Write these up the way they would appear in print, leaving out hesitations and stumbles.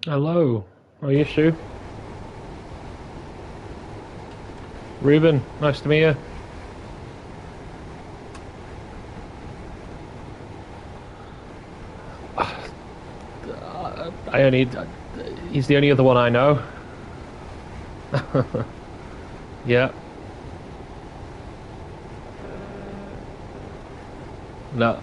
Hello. How are you, Sue? Ruben, nice to meet you. I only... He's the only other one I know. Yeah. No.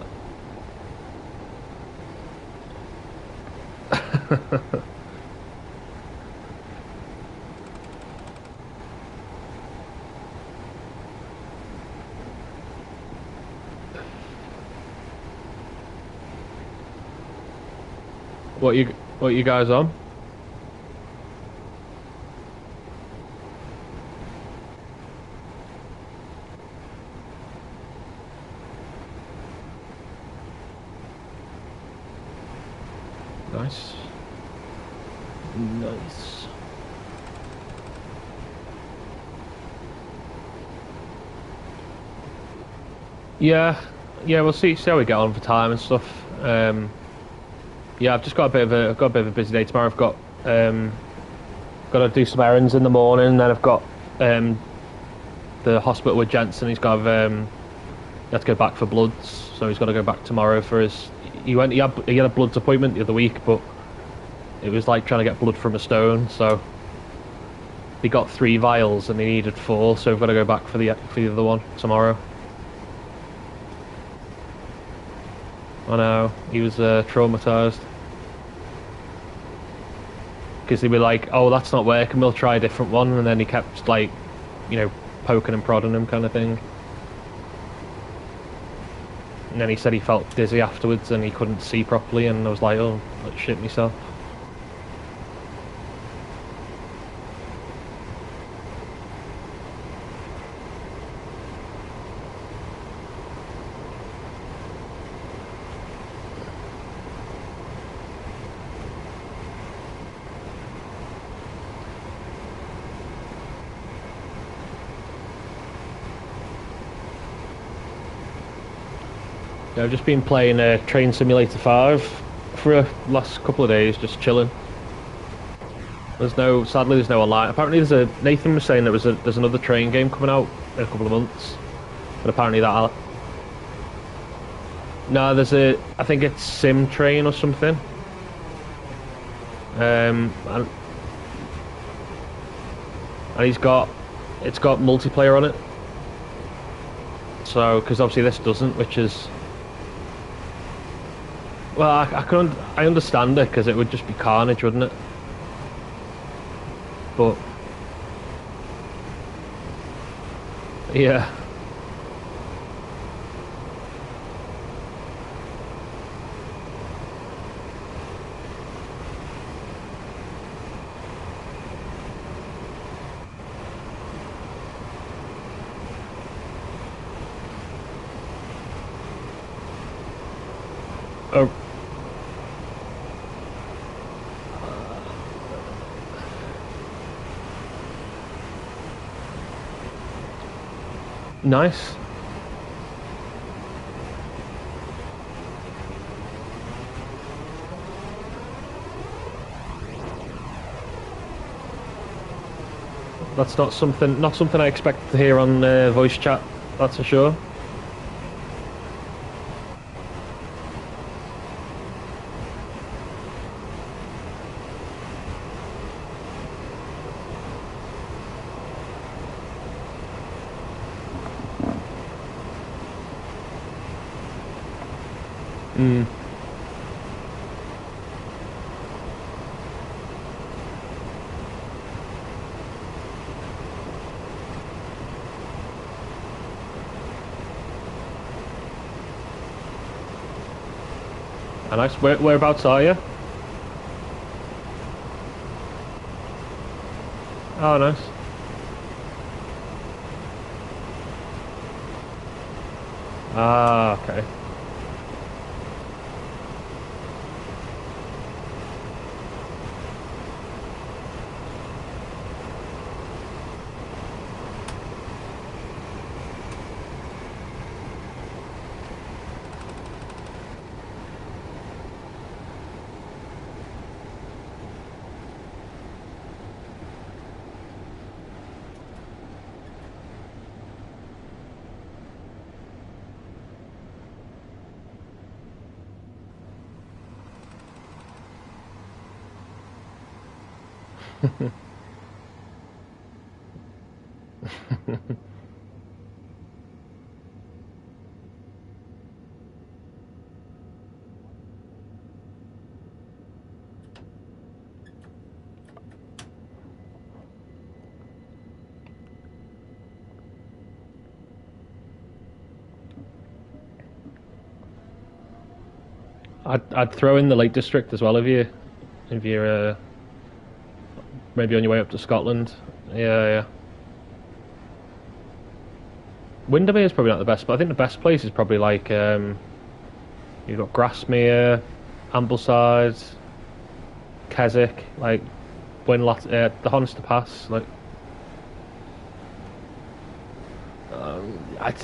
What you guys on? Nice. Nice. Yeah. Yeah, we'll see how we get on for time and stuff. Yeah, I've just got a bit of a busy day tomorrow. Um got to do some errands in the morning, and then I've got um the hospital with Jensen. He had to go back for bloods, so he's got to go back tomorrow for his. He had a bloods appointment the other week, but it was like trying to get blood from a stone. So he got 3 vials and he needed 4, so we've got to go back for the other one tomorrow. I know he was traumatized because they were like, "Oh, that's not working. We'll try a different one," and then he kept like, poking and prodding him, kind of thing. And then he said he felt dizzy afterwards and he couldn't see properly, and I was like, "Oh, I shit myself." Yeah, I've just been playing Train Simulator 5 for the last couple of days, just chilling. Sadly, there's no online. Apparently, Nathan was saying there's another train game coming out in a couple of months, but apparently no, I think it's Sim Train or something. And it's got multiplayer on it. So, because obviously this doesn't, which is well, I understand it because it would just be carnage, wouldn't it? But yeah. Oh, nice. That's not something I expect to hear on voice chat. That's for sure. Mm. Nice. Whereabouts are you? Oh, nice. Ah, okay. I'd throw in the Lake District as well if you're maybe on your way up to Scotland. Yeah, yeah. Windermere is probably not the best, but I think the best place is probably like you've got Grasmere, Ambleside, Keswick, like the Honister Pass. Like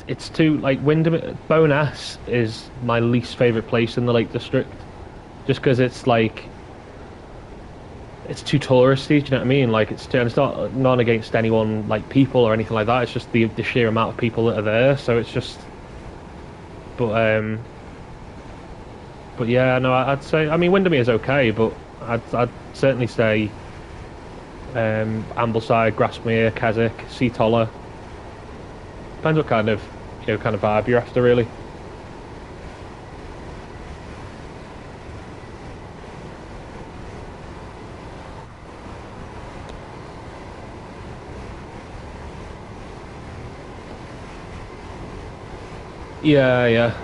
it's too like Windermere. Bowness is my least favourite place in the Lake District, just because it's like it's too touristy. Do you know what I mean? Like and it's not against anyone like people or anything like that. It's just the sheer amount of people that are there. So it's just, but yeah, no, I'd say. I mean, Windermere is okay, but I'd certainly say Ambleside, Grasmere, Keswick, Seatoller. Depends what kind of vibe you're after, really. Yeah, yeah.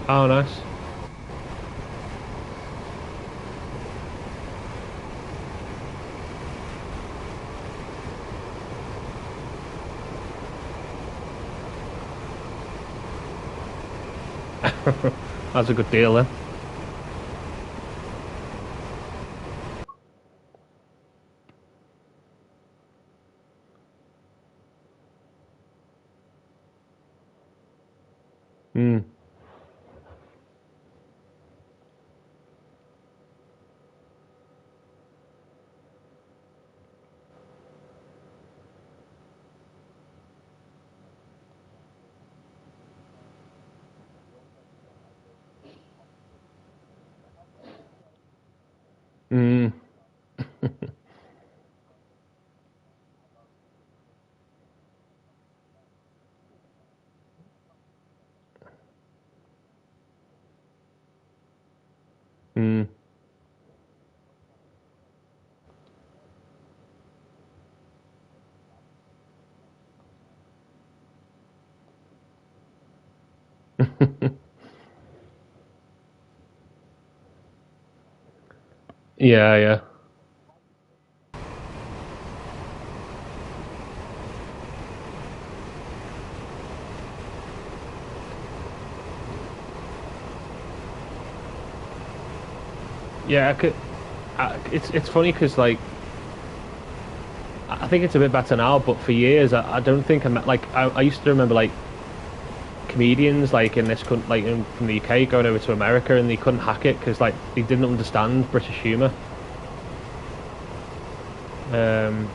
Oh, nice. That's a good deal then. Mm. Mm. Mm. Yeah, yeah. Yeah, it's funny because like I think it's a bit better now, but for years I don't think I used to remember like comedians like in this country from the UK going over to America and they couldn't hack it because like they didn't understand British humour. Um,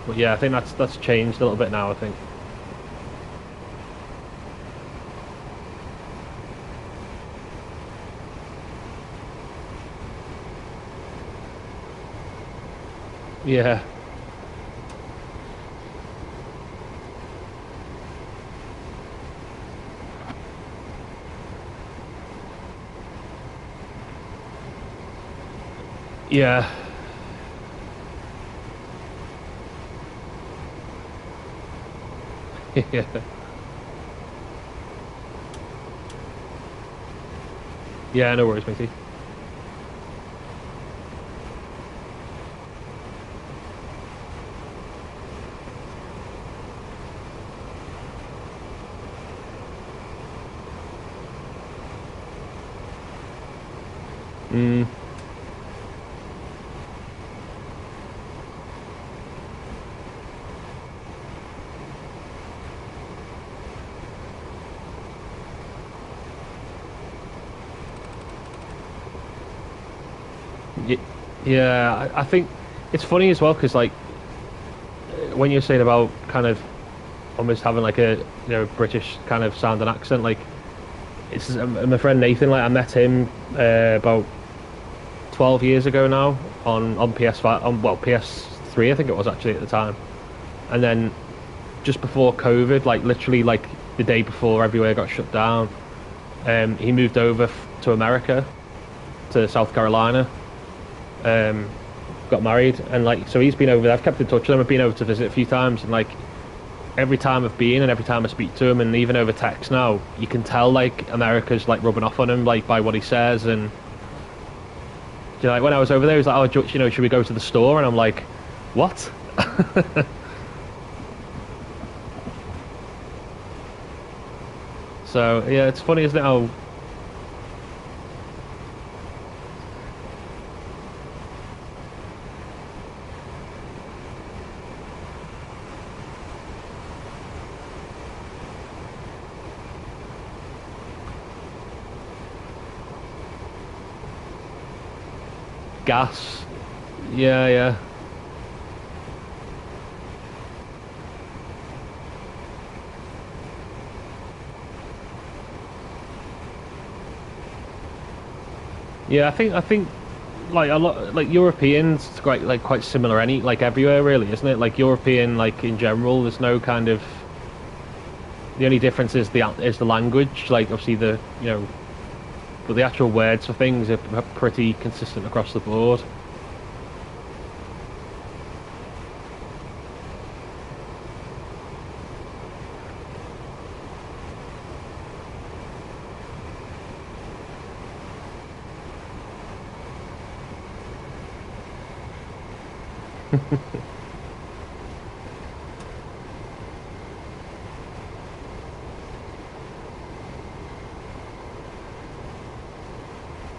but yeah, I think that's changed a little bit now. I think. Yeah, yeah, yeah. Yeah, no worries, matey. Mm, yeah, I think it's funny as well because like when you're saying about kind of almost having like a British kind of sound and accent. Like it's my friend Nathan. Like I met him about 12 years ago now on PS5 on PS3 I think it was actually at the time, and then just before COVID, like literally like the day before everywhere got shut down, he moved over to America, to South Carolina, got married, and like so he's been over there. I've kept in touch with him. I've been over to visit a few times, and like every time I've been and every time I speak to him, and even over text now, you can tell like America's like rubbing off on him, like by what he says. And like when I was over there, he was like, "Oh, should we go to the store?" And I'm like, "What?" So yeah, it's funny, isn't it? How gas. Yeah, yeah. Yeah, I think like a lot like Europeans it's quite similar any like everywhere really, isn't it? Like European like in general there's no kind of the only difference is the language, like obviously the but the actual words for things are pretty consistent across the board.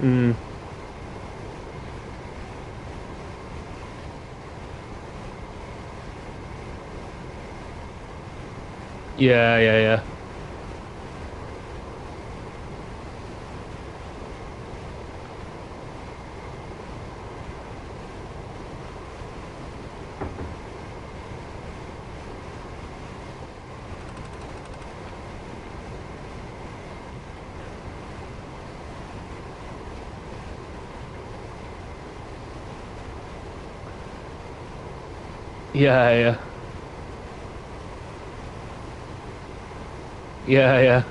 Mm. Yeah, yeah, yeah. Yeah, yeah. Yeah, yeah.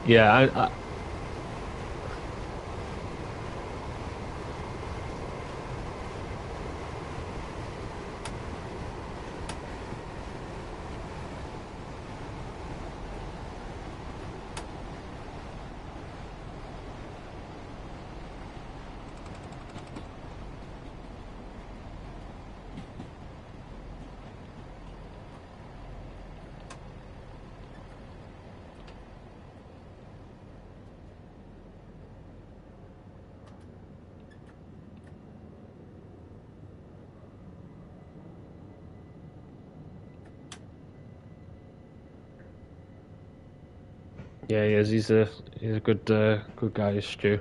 Yeah, yeah, he is. He's a good guy, Stu.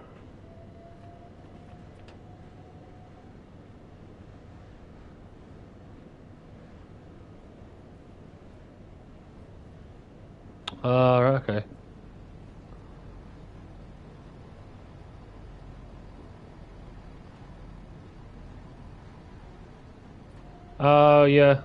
Oh, right, okay. Oh, yeah.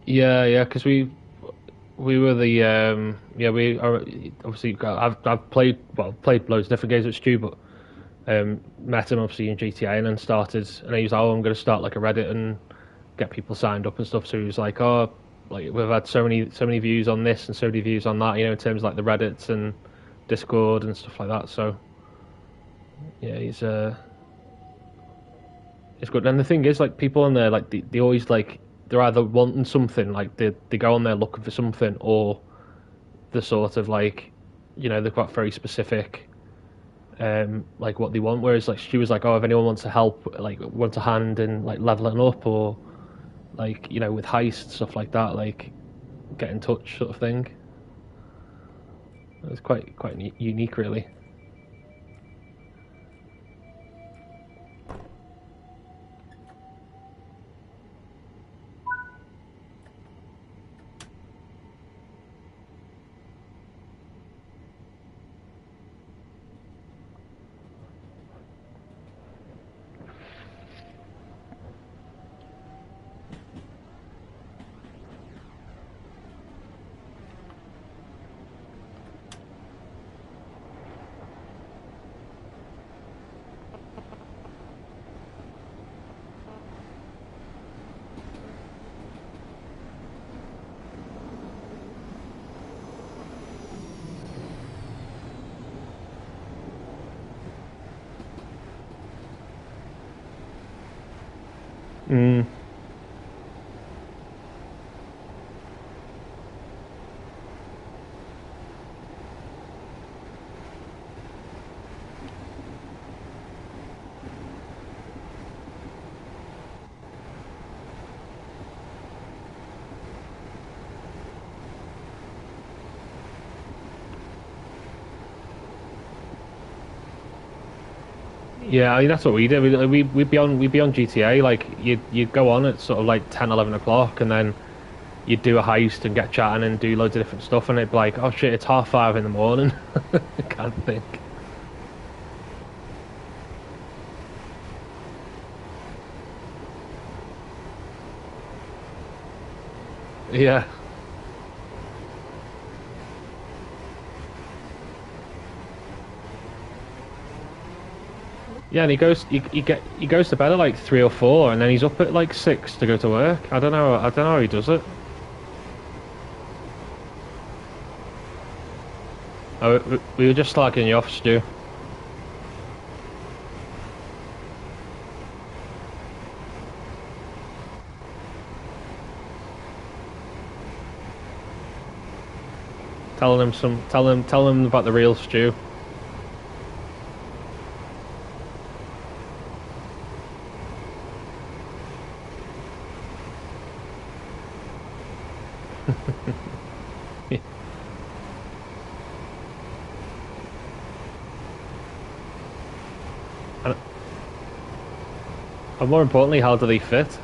Yeah, yeah, because we were the yeah we are obviously I've played loads of different games with Stu, but met him obviously in GTA and then started, and he was like, oh, I'm going to start like a Reddit and get people signed up and stuff. So he was like, oh, like we've had so many views on this and so many views on that, in terms of like the Reddits and Discord and stuff like that. So yeah, he's it's good. And the thing is, like people on there, like they always like they're either wanting something, like they go on there looking for something, or they're sort of like, they've got very specific, like what they want. Whereas like she was like, oh, if anyone wants to help, like wants a hand in like leveling up, or like with heist stuff like that, like get in touch sort of thing. It's quite unique, really. Mm. Yeah, I mean that's what we did. We'd be on GTA. Like you'd go on at sort of like 10, 11 o'clock, and then you'd do a heist and get chatting and do loads of different stuff, and it'd be like, oh shit, it's 5:30 in the morning. I can't think. Yeah, yeah, and he goes to bed at like 3 or 4, and then he's up at like 6 to go to work. I don't know how he does it. Oh, we were just slagging you off, Stu. Telling him about the real Stu. And, and more importantly, how do they fit?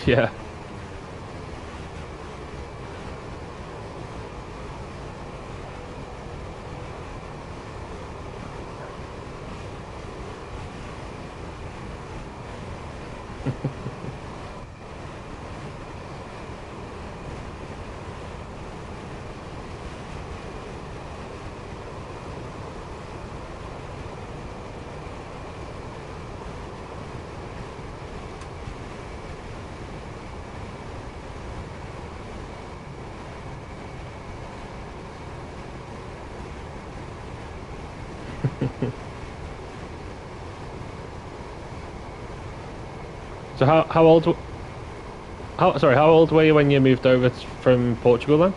Yeah. So how old were you when you moved over from Portugal then?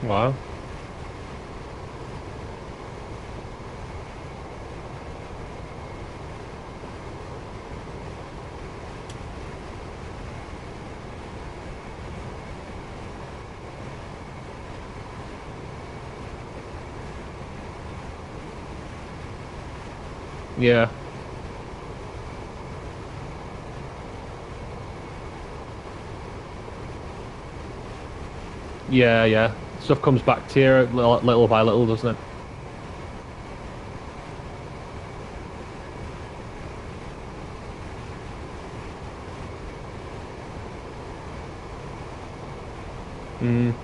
Wow. Yeah. Yeah, yeah. Stuff comes back to you little by little, doesn't it? Mm.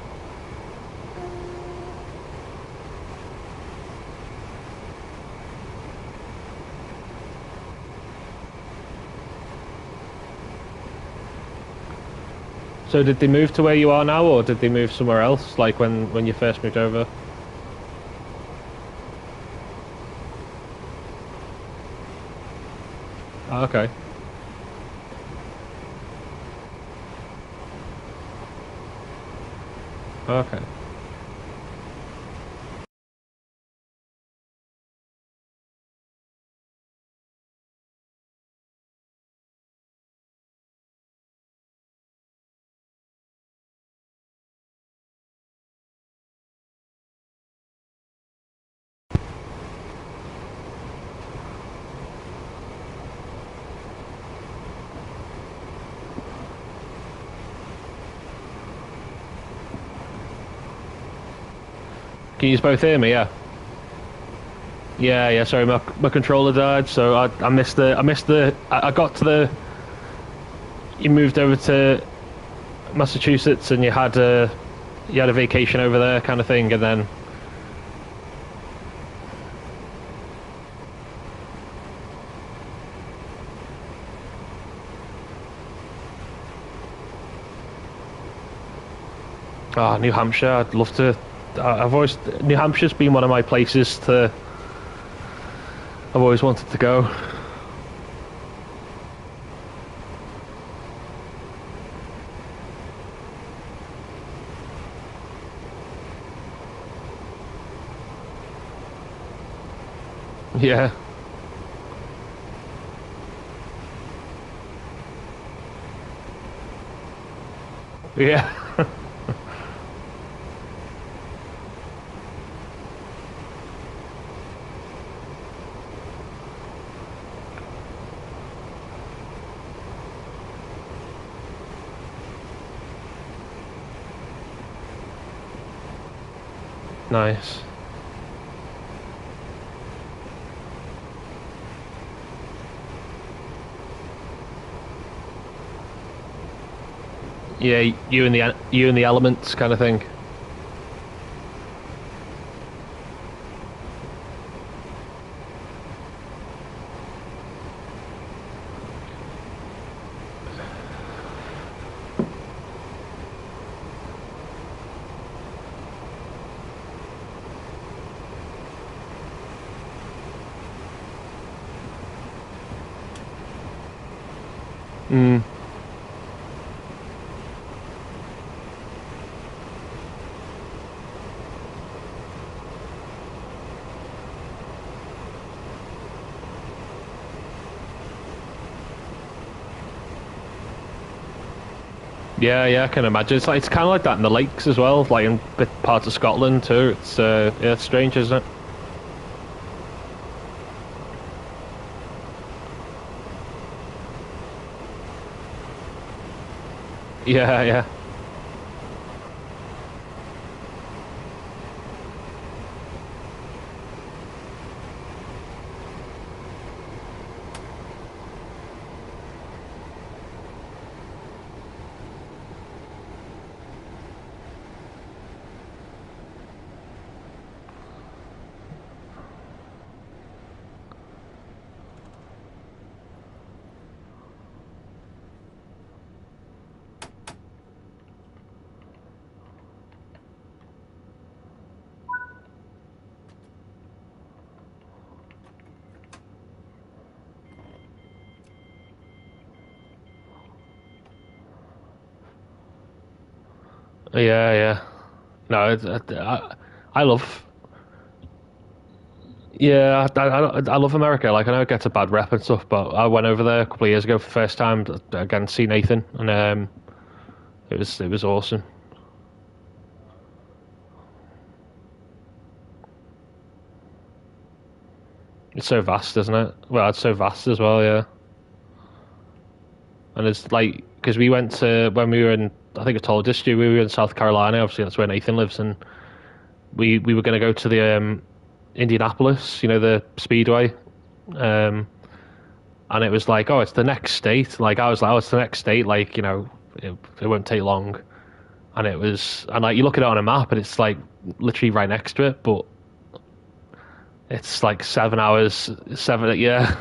So did they move to where you are now, or did they move somewhere else, like when you first moved over? Oh, okay. Okay. Can you both hear me? Yeah. Yeah, yeah. Sorry, my controller died, so I missed I got to the. You moved over to Massachusetts, and you had a vacation over there, kind of thing, and then. Oh, New Hampshire. I'd love to. I've always New Hampshire's been one of my places to. I've always wanted to go. Yeah. Yeah. Nice. Yeah, you and the elements, kind of thing. Mm. Yeah, yeah, I can imagine. It's kind of like that in the lakes as well, like in bit parts of Scotland too. Yeah, it's strange, isn't it? Yeah, yeah, yeah, yeah. No, I love. Yeah, I love America. Like, I know it gets a bad rep and stuff, but I went over there a couple of years ago for the first time again to see Nathan, and it was awesome. It's so vast, isn't it? Well, it's so vast as well, yeah. And it's like because we went to when we were in, I think I told you, Stu, we were in South Carolina. Obviously, that's where Nathan lives, and we were going to go to the Indianapolis, the Speedway, um, and it was like, oh, it's the next state. Like I was like, oh, it's the next state. Like it won't take long. And it was, and like you look at it on a map, and it's like literally right next to it, but it's like 7 hours, seven, yeah.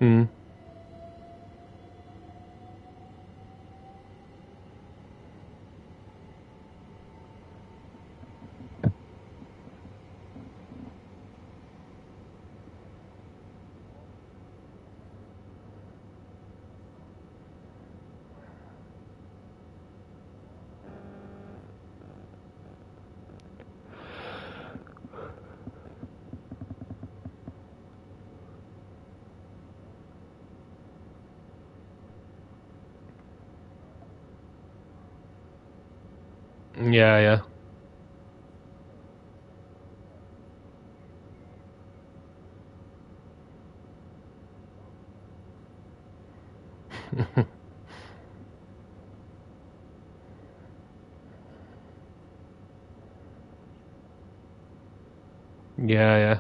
Mm. Yeah, yeah. Yeah, yeah.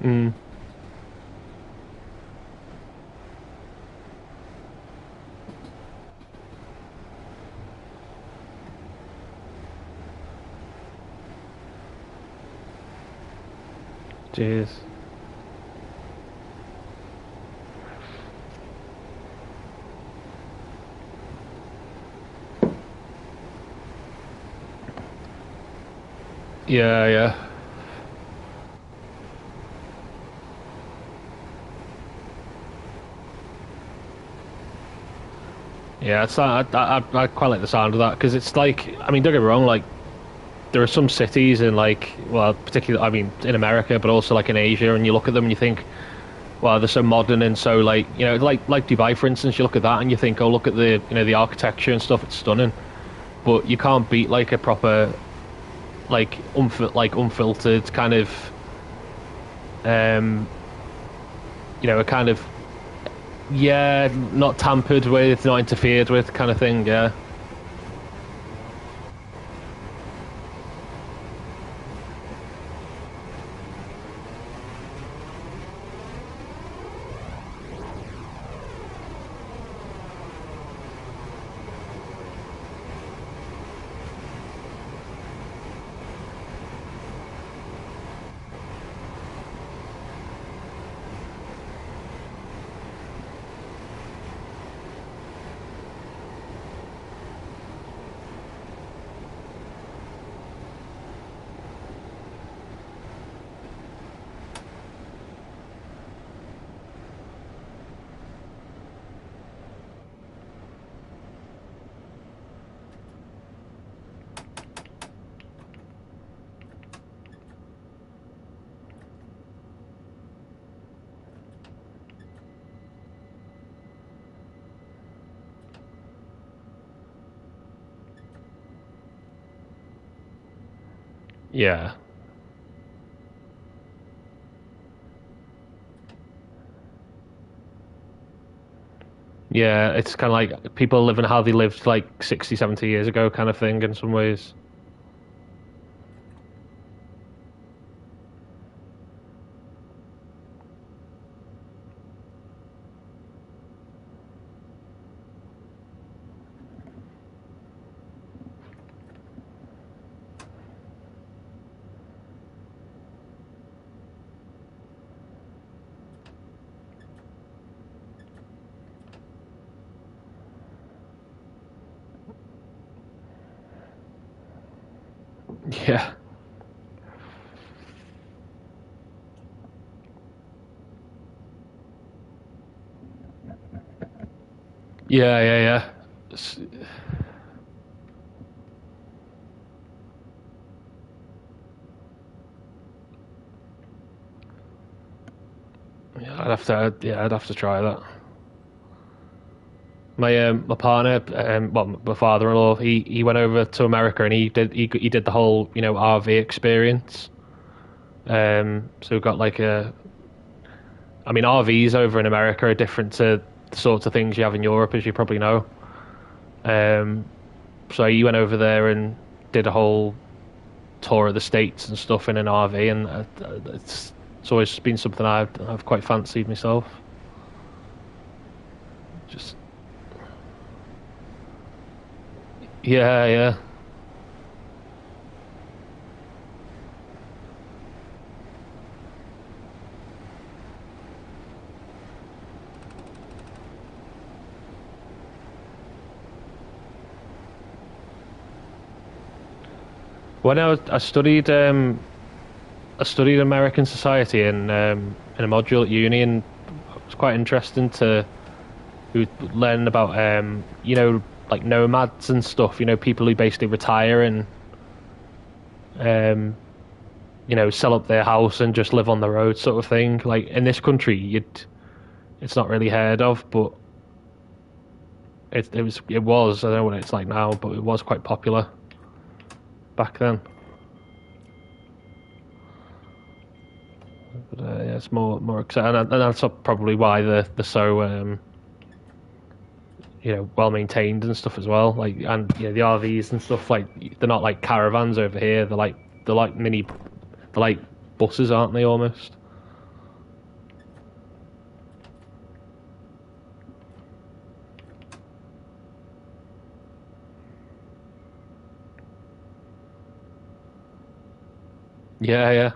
Mm. Jeez. Yeah, yeah. Yeah, I quite like the sound of that because it's like, I mean, don't get me wrong, like there are some cities in like, well, particularly, I mean, in America, but also like in Asia, and you look at them and you think, well, they're so modern and so like, like Dubai, for instance, you look at that and you think, oh, look at the architecture and stuff, it's stunning, but you can't beat like a proper like unfiltered kind of um, a kind of yeah, not tampered with, not interfered with kind of thing. Yeah. Yeah. Yeah, it's kind of like people living how they lived like 60, 70 years ago kind of thing in some ways. Yeah. Yeah, yeah, yeah. Yeah, I'd have to try that. My partner, well, my father-in-law, he went over to America and he did the whole RV experience. So we got like I mean RVs over in America are different to the sorts of things you have in Europe, as you probably know. Um, so he went over there and did a whole tour of the states and stuff in an RV, and it's always been something I've quite fancied myself. Just yeah, yeah. When I studied American society in a module at uni, and it was quite interesting to learn about like nomads and stuff. People who basically retire and um, sell up their house and just live on the road, sort of thing. Like in this country, it's not really heard of, but it was. I don't know what it's like now, but it was quite popular back then. But yeah, it's more exciting, and that's probably why they're so well maintained and stuff as well. Like, and the RVs and stuff, like they're not like caravans over here. They're like they're like buses, aren't they? Almost. Yeah, yeah.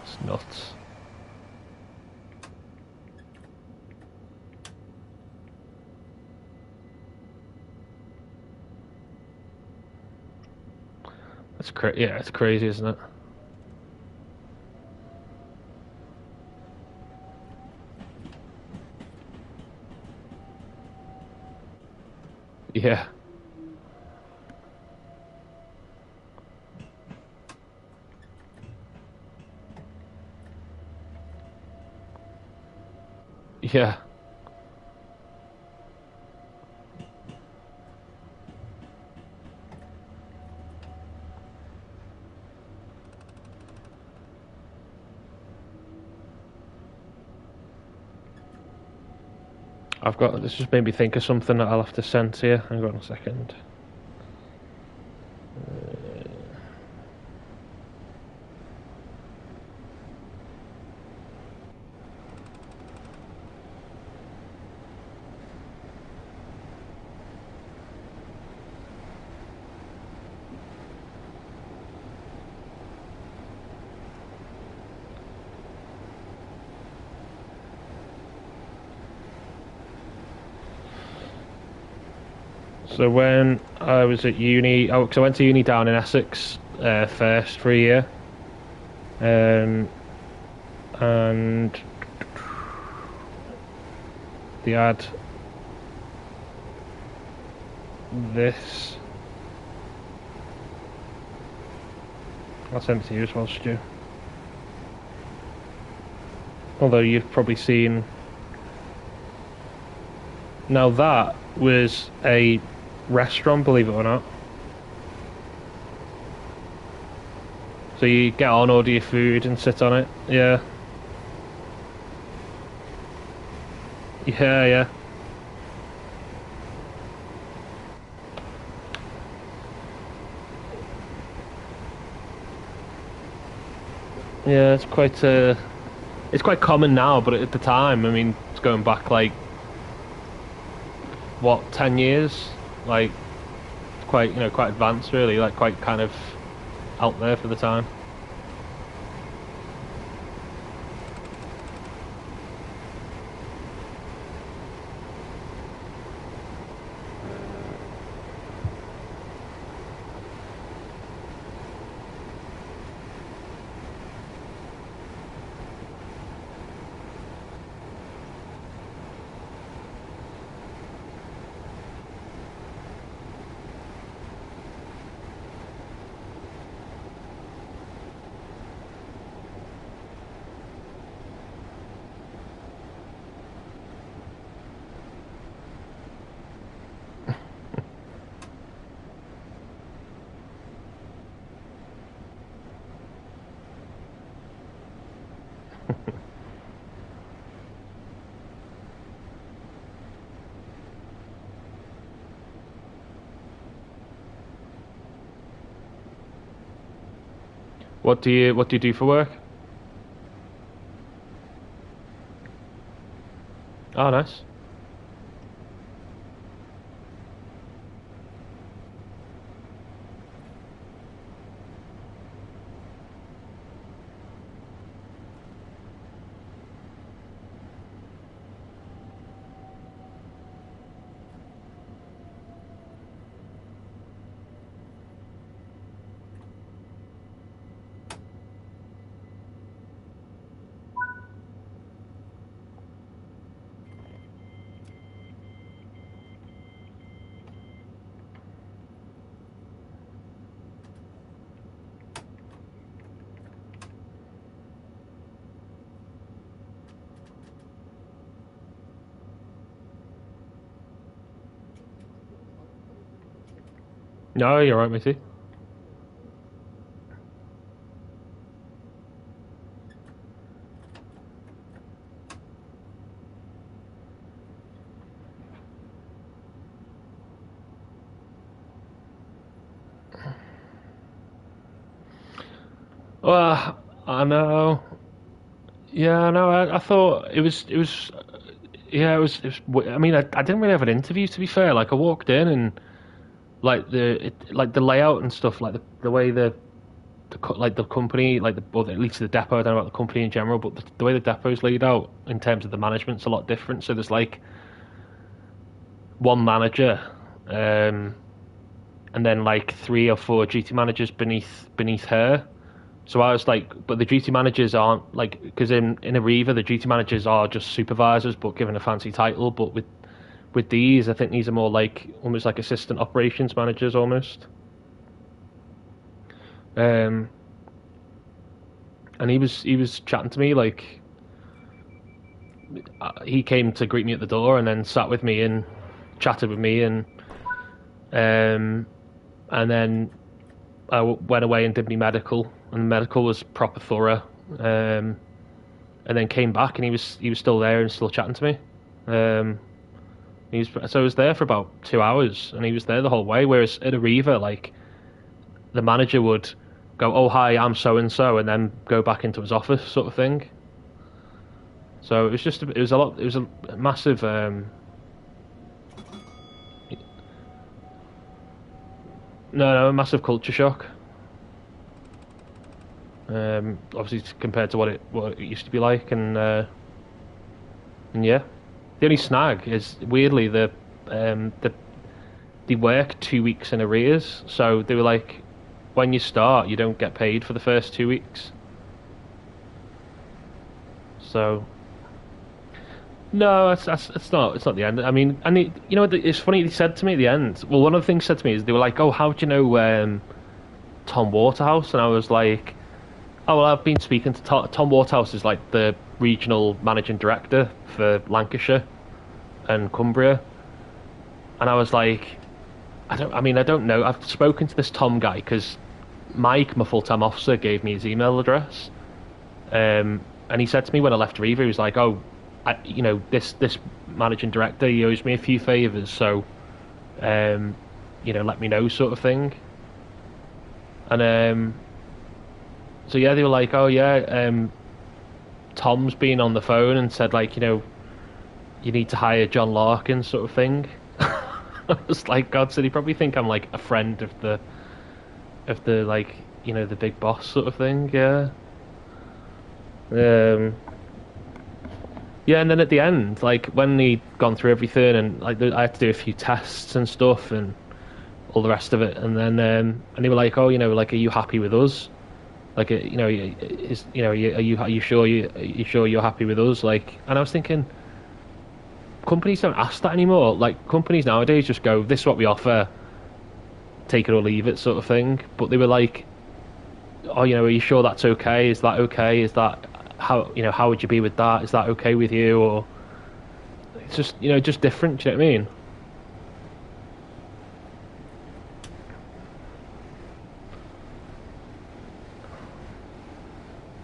It's nuts. Yeah, it's crazy, isn't it? Yeah, yeah. This just made me think of something that I'll have to send to you. Hang on a second. So when I was at uni, because I went to uni down in Essex first for a year. Um, and they had this. I'll send it to you as well, Stu. Although you've probably seen. Now that was a restaurant, believe it or not. So you get on, order your food, and sit on it. Yeah. Yeah, yeah. Yeah, it's quite common now, but at the time, I mean, it's going back like what, 10 years? Like quite, quite advanced really, like quite kind of out there for the time. What do you do for work? Oh, nice. No, you're right, matey. Well, I know. Yeah, I know. I thought yeah, I mean, I didn't really have an interview to be fair. Like, I walked in and like the layout and stuff, like the way like the company, like or at least the depot. I don't know about the company in general, but the way the depot's laid out in terms of the management's a lot different. So there's like one manager, um, and then like three or four duty managers beneath her. So I was like, but the duty managers aren't like, because in Ariva the duty managers are just supervisors, but given a fancy title. But with these, I think these are more like almost like assistant operations managers almost. Um, and he was chatting to me like he came to greet me at the door and then sat with me and chatted with me um, and then I went away and did my medical, and the medical was proper thorough. And then came back, and he was still there and still chatting to me. So I was there for about 2 hours, and he was there the whole way. Whereas at Ariva, like the manager would go, "Oh hi, I'm so and so," and then go back into his office, sort of thing. So it was a lot. It was a massive, no, a massive culture shock. Obviously compared to what it used to be like, and yeah, the only snag is weirdly they work 2 weeks in arrears. So they were like, when you start, you don't get paid for the first 2 weeks. So no, it's not the end. I mean, and you know, it's funny. They said to me at the end. Well, one of the things they said to me is they were like, "Oh, how do you know Tom Waterhouse?" And I was like, "Oh, well, I've been speaking to Tom Waterhouse is like the regional managing director for Lancashire and Cumbria." And I was like, I don't know. I've spoken to this Tom guy because Mike, my full-time officer, gave me his email address. And he said to me when I left Riva, he was like, "Oh, you know, this managing director, he owes me a few favours, so, you know, let me know," sort of thing. And so yeah, they were like, "Oh yeah, Tom's been on the phone and said like, you know, you need to hire John Larkin," sort of thing. I was like, God, so they probably think I'm like a friend of the like, you know, the big boss sort of thing. Yeah. Um, yeah, and then at the end, like when he'd gone through everything, and like I had to do a few tests and stuff, and all the rest of it, and then and they were like, "Oh, you know, like, are you happy with us? Like, you know, is you know, are you sure are you sure you're happy with us?" Like, and I was thinking, companies don't ask that anymore. Like, companies nowadays just go, "This is what we offer, take it or leave it," sort of thing. But they were like, "Oh, you know, are you sure that's okay? Is that okay? Is that how, you know, how would you be with that? Is that okay with you?" Or it's just, you know, just different. Do you know what I mean?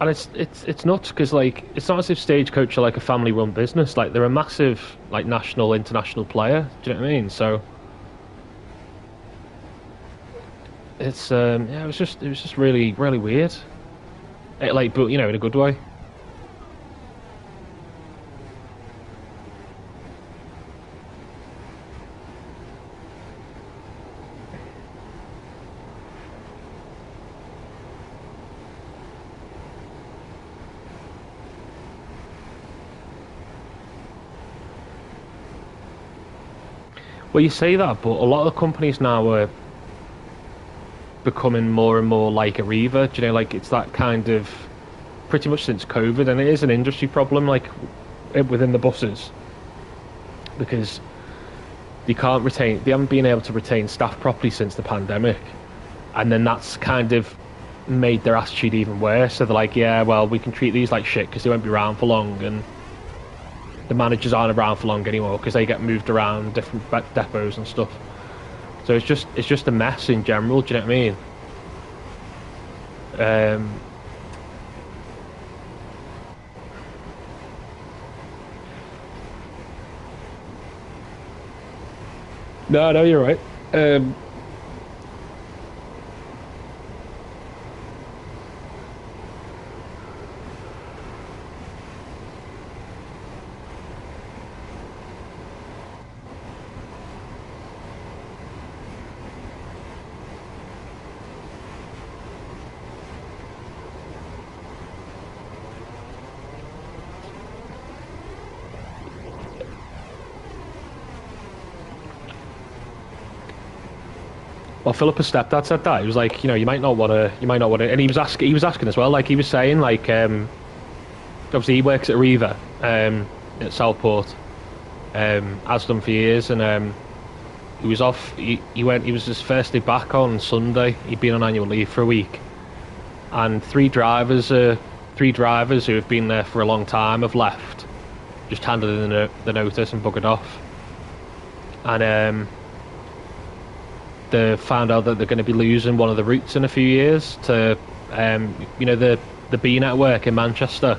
And it's nuts because like it's not as if Stagecoach are like a family-run business. Like they're a massive like national, international player. Do you know what I mean? So it's yeah, it was just really really weird. Like, but you know, in a good way. Well, you say that, but a lot of the companies now are becoming more and more like Arriva. Do you know, like it's that kind of pretty much since COVID, and it is an industry problem, like within the buses, because they haven't been able to retain staff properly since the pandemic, and then that's kind of made their attitude even worse. So they're like, "Yeah, well, we can treat these like shit because they won't be around for long," and the managers aren't around for long anymore because they get moved around different depots and stuff. So it's just a mess in general. Do you know what I mean? No, no, you're right. Um, well, Philippa's stepdad said that. He was like, you know, you might not want to, and he was asking as well. Like he was saying, like, obviously he works at Riva, at Southport, has done for years, and he was off. He was his first day back on Sunday. He'd been on annual leave for a week, and three drivers who have been there for a long time have left. Just handed in the notice and buggered off, and they found out that they're going to be losing one of the routes in a few years to, you know, the B network in Manchester.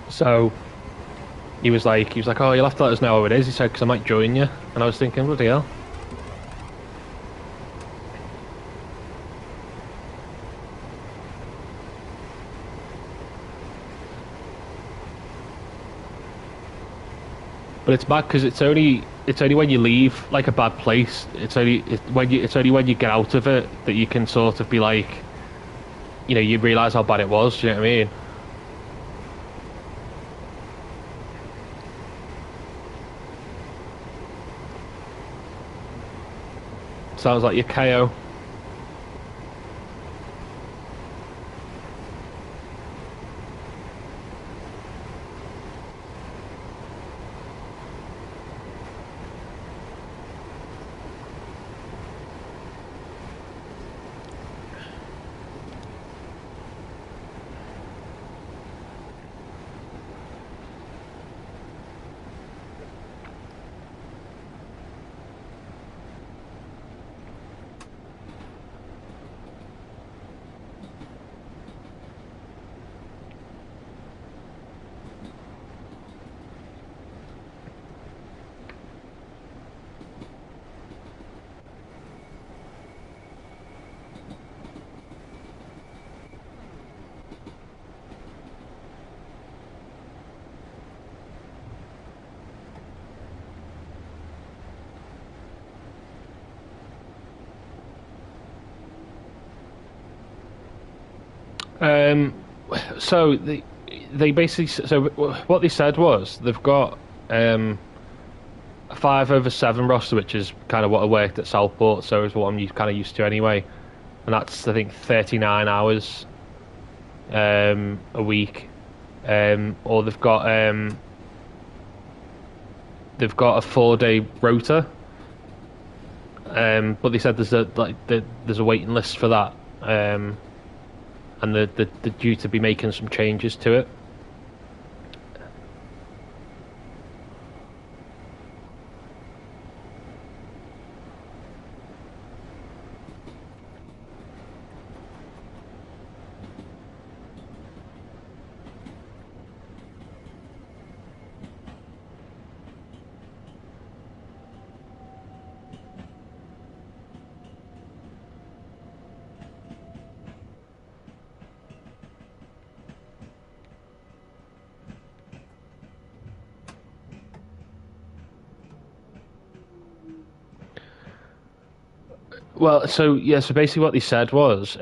So he was like, "Oh, you'll have to let us know how it is." He said, "Because I might join you." And I was thinking, bloody hell. But it's bad because it's only when you leave like a bad place. It's only when you get out of it that you can sort of be like, you know, you realise how bad it was. Do you know what I mean? Sounds like your KO. Um, so they basically what they said was they've got a 5/7 roster, which is kind of what I worked at Southport, so is what I'm kind of used to anyway, and that's I think 39 hours a week, or they've got a 4-day rota, but they said there's a waiting list for that, and they're due to be making some changes to it. Well, so yeah, so basically what they said was,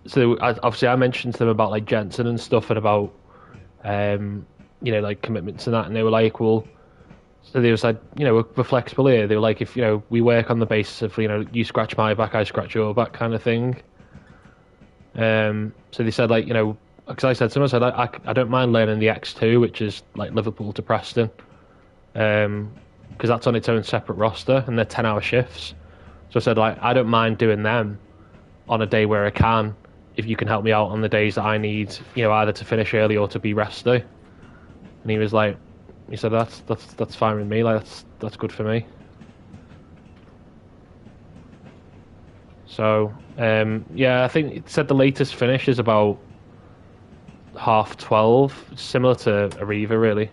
obviously I mentioned to them about like Jensen and stuff and about, um, like commitments and that, and they were like, well, so they was like, we're flexible here. They were like, if we work on the basis of you scratch my back, I scratch your back, kind of thing. So they said like, because I said to them, I said I don't mind learning the X2, which is like Liverpool to Preston, because that's on its own separate roster and they're 10-hour shifts. So I said like I don't mind doing them on a day where I can, if you can help me out on the days that I need, either to finish early or to be resty. And he was like, he said that's fine with me, like that's good for me. So yeah, I think it said the latest finish is about 12:30, similar to Arriva really.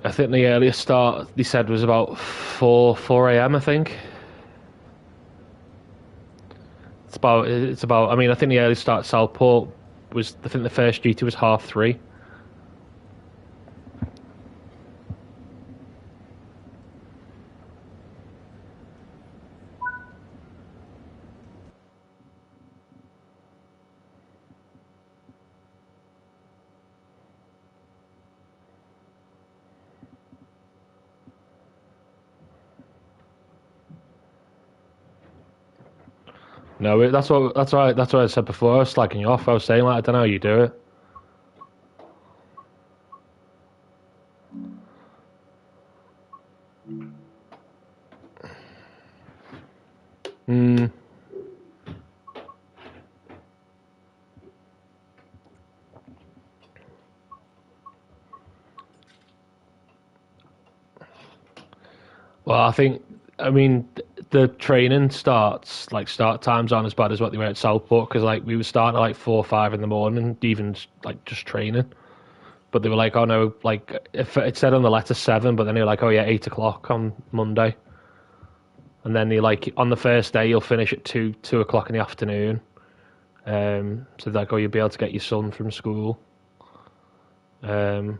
I think the earliest start they said was about 4 a.m. I think. It's about. I mean, I think the earliest start at Southport was. I think the first duty was 3:30. No, that's what I said before. I was slagging you off. I was saying like I don't know how you do it. Hmm. Well, I mean, the training start times aren't as bad as what they were at Southport because like we were starting at like 4 or 5 in the morning, even like just training. But they were like, oh no, like if it said on the letter 7, but then they were like, oh yeah, 8 o'clock on Monday, and then they like on the first day you'll finish at 2 o'clock in the afternoon. So they're like, oh, you'll be able to get your son from school. Um,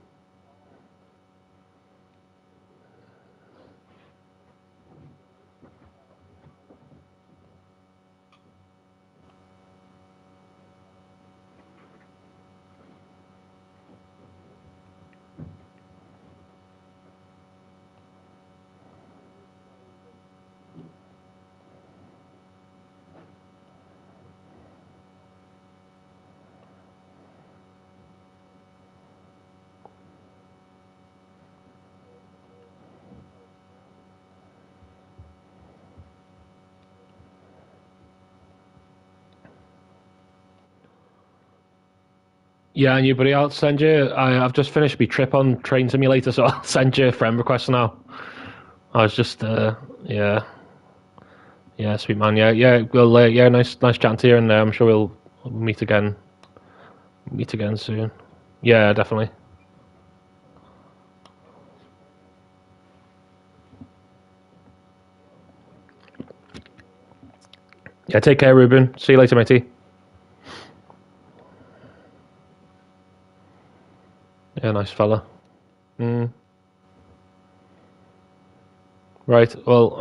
Yeah, and you, buddy, I'll send you. I've just finished my trip on Train Simulator, so I'll send you a friend request now. I was just, yeah, yeah, sweet man. Yeah, yeah. Well, yeah, nice chatting to you, and I'm sure we'll meet again soon. Yeah, definitely. Yeah, take care, Ruben. See you later, matey. Yeah, nice fella. Mm, right. Well,